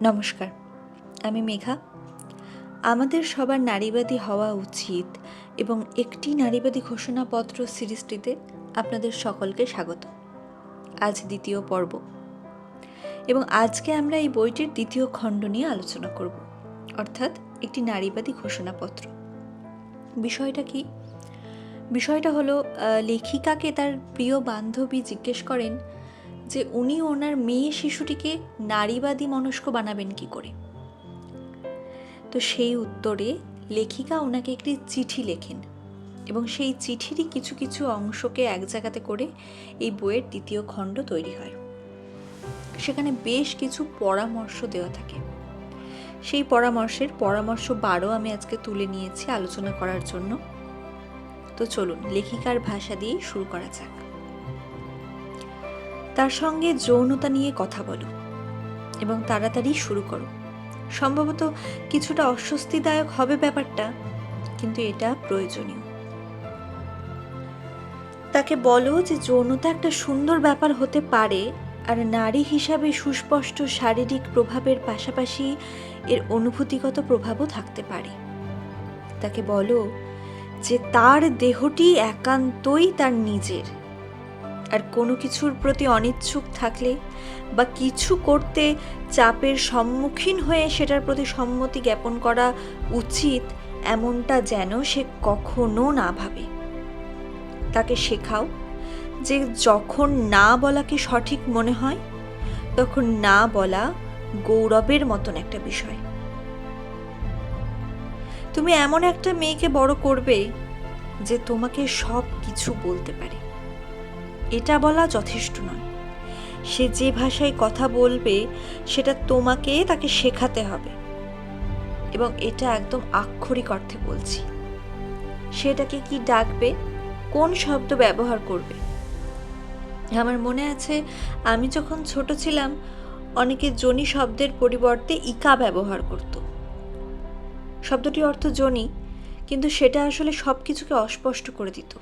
নমস্কার, আমি মেঘা। আমাদের সবার নারীবাদী হওয়া উচিত এবং একটি নারীবাদী ঘোষণাপত্র সিরিজটিতে আপনাদের সকলকে স্বাগত। আজ দ্বিতীয় পর্ব এবং আজকে আমরা এই বইটির দ্বিতীয় খণ্ড নিয়ে আলোচনা করব, অর্থাৎ একটি নারীবাদী ঘোষণাপত্র। বিষয়টা কি? বিষয়টা হলো, লেখিকাকে তার প্রিয় বান্ধবী জিজ্ঞেস করেন যে উনি ওনার মেয়ে শিশুটিকে নারীবাদী মনস্ক বানাবেন কি করে। তো সেই উত্তরে লেখিকা ওনাকে একটি চিঠি লেখেন এবং সেই চিঠিরই কিছু কিছু অংশকে এক জায়গাতে করে এই বইয়ের দ্বিতীয় খণ্ড তৈরি হয়। সেখানে বেশ কিছু পরামর্শ দেওয়া থাকে। সেই পরামর্শ 12 আমি আজকে তুলে নিয়েছি আলোচনা করার জন্য। তো চলুন লেখিকার ভাষা দিয়েই শুরু করা যাক। তার সঙ্গে যৌনতা নিয়ে কথা বলো এবং তাড়াতাড়ি শুরু করো। সম্ভবত কিছুটা অস্বস্তিদায়ক হবে ব্যাপারটা, কিন্তু এটা প্রয়োজনীয়। তাকে বলো যে যৌনতা একটা সুন্দর ব্যাপার হতে পারে, আর নারী হিসাবে সুস্পষ্ট শারীরিক প্রভাবের পাশাপাশি এর অনুভূতিগত প্রভাবও থাকতে পারে। তাকে বলো যে তার দেহটি একান্তই তার নিজের, আর কোনো কিছুর প্রতি অনিচ্ছুক থাকলে বা কিছু করতে চাপের সম্মুখীন হয়ে সেটার প্রতি সম্মতি জ্ঞাপন করা উচিত এমনটা যেন সে কখনো না ভাবে। তাকে শেখাও যে যখন না বলাকে সঠিক মনে হয় তখন না বলা গৌরবের মতন একটা বিষয়। তুমি এমন একটা মেয়েকে বড় করবে যে তোমাকে সব কিছু বলতে পারে। এটা বলা যথেষ্ট নয়। সে যে ভাষায় কথা বলবে সেটা তোমাকে তাকে শেখাতে হবে, এবং এটা একদম আক্ষরিক অর্থে বলছি। সেটাকে কি ডাকবে, কোন শব্দ ব্যবহার করবে। আমার মনে আছে আমি যখন ছোট ছিলাম অনেকে জনি শব্দের পরিবর্তে ইকা ব্যবহার করত। শব্দটি অর্থ জনি, কিন্তু সেটা আসলে সব কিছুকে অস্পষ্ট করে দিত,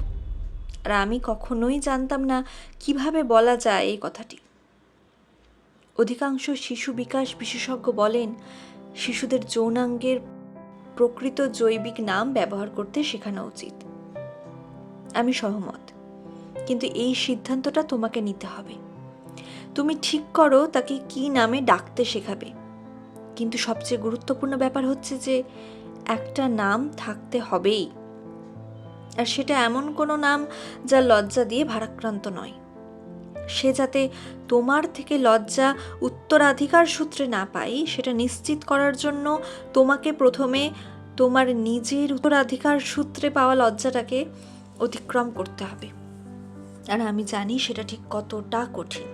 আর আমি কখনোই জানতাম না কিভাবে বলা যায় এই কথাটি। অধিকাংশ শিশু বিকাশ বিশেষজ্ঞ বলেন শিশুদের যৌনাঙ্গের প্রকৃত জৈবিক নাম ব্যবহার করতে শেখানো উচিত। আমি সহমত, কিন্তু এই সিদ্ধান্তটা তোমাকে নিতে হবে। তুমি ঠিক করো তাকে কি নামে ডাকতে শেখাবে, কিন্তু সবচেয়ে গুরুত্বপূর্ণ ব্যাপার হচ্ছে যে একটা নাম থাকতে হবেই, আর সেটা এমন কোনো নাম যা লজ্জা দিয়ে ভারাক্রান্ত নয়। সে যাতে তোমার থেকে লজ্জা উত্তরাধিকার সূত্রে না পাই সেটা নিশ্চিত করার জন্য তোমাকে প্রথমে তোমার নিজের উত্তরাধিকার সূত্রে পাওয়া লজ্জাটাকে অতিক্রম করতে হবে। আর আমি জানি সেটা ঠিক কতটা কঠিন।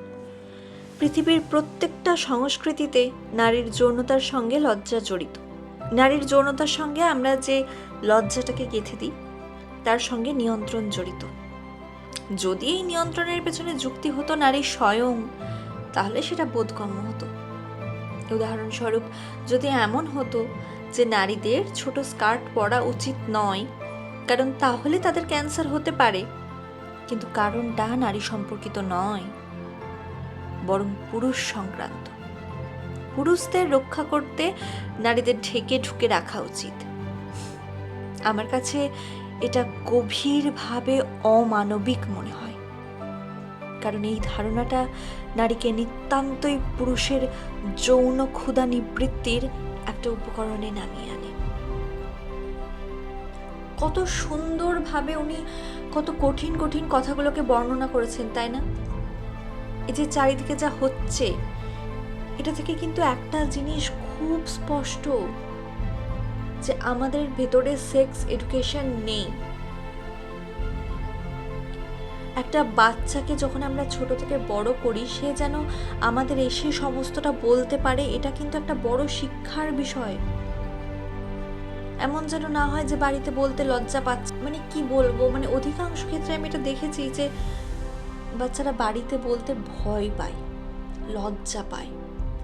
পৃথিবীর প্রত্যেকটা সংস্কৃতিতে নারীর যৌনতার সঙ্গে লজ্জা জড়িত। নারীর যৌনতার সঙ্গে আমরা যে লজ্জাটাকে গেঁথে দিই তার সঙ্গে নিয়ন্ত্রণ জড়িত। যদি এই নিয়ন্ত্রণের পেছনে যুক্তি হতো নারী স্বয়ং, তাহলে সেটা বোধগম্য হতো। উদাহরণস্বরূপ, যদি এমন হতো যে নারীদের ছোট স্কার্ট পরা উচিত নয় কারণ তাহলে তাদের ক্যান্সার হতে পারে, কিন্তু কারণটা নারী সম্পর্কিত নয়, বরং পুরুষ সংক্রান্ত। পুরুষদের রক্ষা করতে নারীদের ঢেকে ঢুকে রাখা উচিত। আমার কাছে এটা গভীরভাবে অমানবিক মনে হয়, কারণ এই ধারণাটা নারীকে নিতান্তই পুরুষের যৌন ক্ষুধা নিবৃত্তির একটা উপকরণে নামিয়ে আনে। কত সুন্দরভাবে উনি কত কঠিন কঠিন কথাগুলোকে বর্ণনা করেছেন, তাই না? এই যে চারিদিকে যা হচ্ছে, এটা থেকে কিন্তু একটা জিনিস খুব স্পষ্ট, যে আমাদের ভেতরে সেক্স এডুকেশন নেই। একটা বাচ্চাকে যখন আমরা ছোট থেকে বড় করি, সে যেন আমাদের এসে সমস্তটা বলতে পারে, এটা কিন্তু একটা বড় শিক্ষার বিষয়। এমন যেন না হয় যে বাড়িতে বলতে লজ্জা পাচ্ছে। মানে কি বলবো, মানে অধিকাংশ ক্ষেত্রে আমি এটা দেখেছি যে বাচ্চারা বাড়িতে বলতে ভয় পায়, লজ্জা পায়,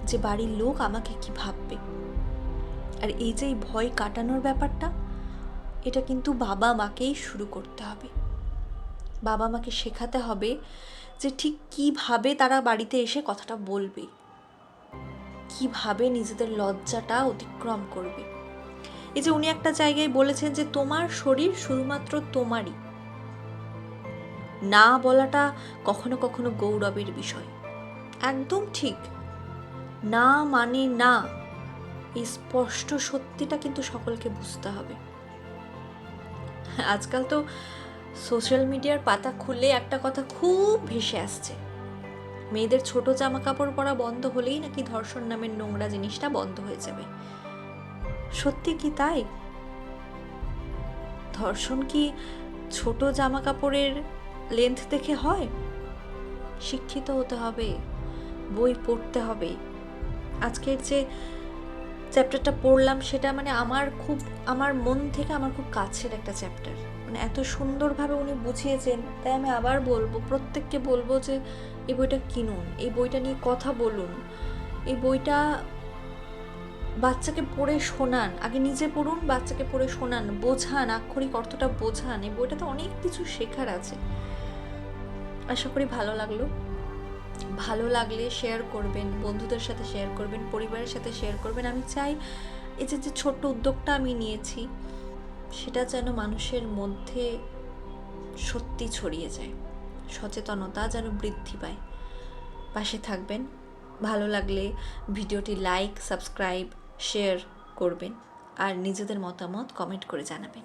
যে বাড়ির লোক আমাকে কি ভাববে। আর এই যে ভয় কাটানোর ব্যাপারটা, এটা কিন্তু বাবা মাকেই শুরু করতে হবে। বাবা মাকে শেখাতে হবে যে ঠিক কিভাবে তারা বাড়িতে এসে কথাটা বলবে, কিভাবে নিজেদের লজ্জাটা অতিক্রম করবে। এই যে উনি একটা জায়গায় বলেছেন যে তোমার শরীর শুধুমাত্র তোমারই, না বলাটা কখনো কখনো গৌরবের বিষয়। একদম ঠিক, না মানে না, এই স্পষ্ট সত্যিটা কিন্তু সকলকে বুঝতে হবে। আজকাল তো সোশ্যাল মিডিয়ার পাতা খুললে একটা কথা খুব ভেসে আসছে, মেয়েদের ছোট জামা কাপড় পরা বন্ধ হলেই নাকি ধর্ষণ নামের নোংরা জিনিসটা বন্ধ হয়ে যাবে। সত্যি কি তাই? ধর্ষণ কি ছোট জামা কাপড়ের লেন্থ দেখে হয়? শিক্ষিত হতে হবে, বই পড়তে হবে। আজকের যে চ্যাপ্টারটা পড়লাম সেটা মানে আমার মন থেকে আমার খুব কাছের একটা চ্যাপ্টার। মানে এত সুন্দরভাবে উনি বুঝিয়েছেন, তাই আমি আবার বলবো, প্রত্যেককে বলবো যে এই বইটা কিনুন, এই বইটা নিয়ে কথা বলুন, এই বইটা বাচ্চাকে পড়ে শোনান, আগে নিজে পড়ুন, বাচ্চাকে পড়ে শোনান, বোঝান, আক্ষরিক অর্থটা বোঝান। এই বইটাতে অনেক কিছু শেখার আছে। আশা করি ভালো লাগলো। ভালো লাগলে শেয়ার করবেন, বন্ধুদের সাথে শেয়ার করবেন, পরিবারের সাথে শেয়ার করবেন। আমি চাই এই যে ছোট্ট উদ্যোগটা আমি নিয়েছি সেটা যেন মানুষের মধ্যে সত্যি ছড়িয়ে যায়, সচেতনতা যেন বৃদ্ধি পায়। পাশে থাকবেন, ভালো লাগলে ভিডিওটি লাইক, সাবস্ক্রাইব, শেয়ার করবেন আর নিজেদের মতামত কমেন্ট করে জানাবেন।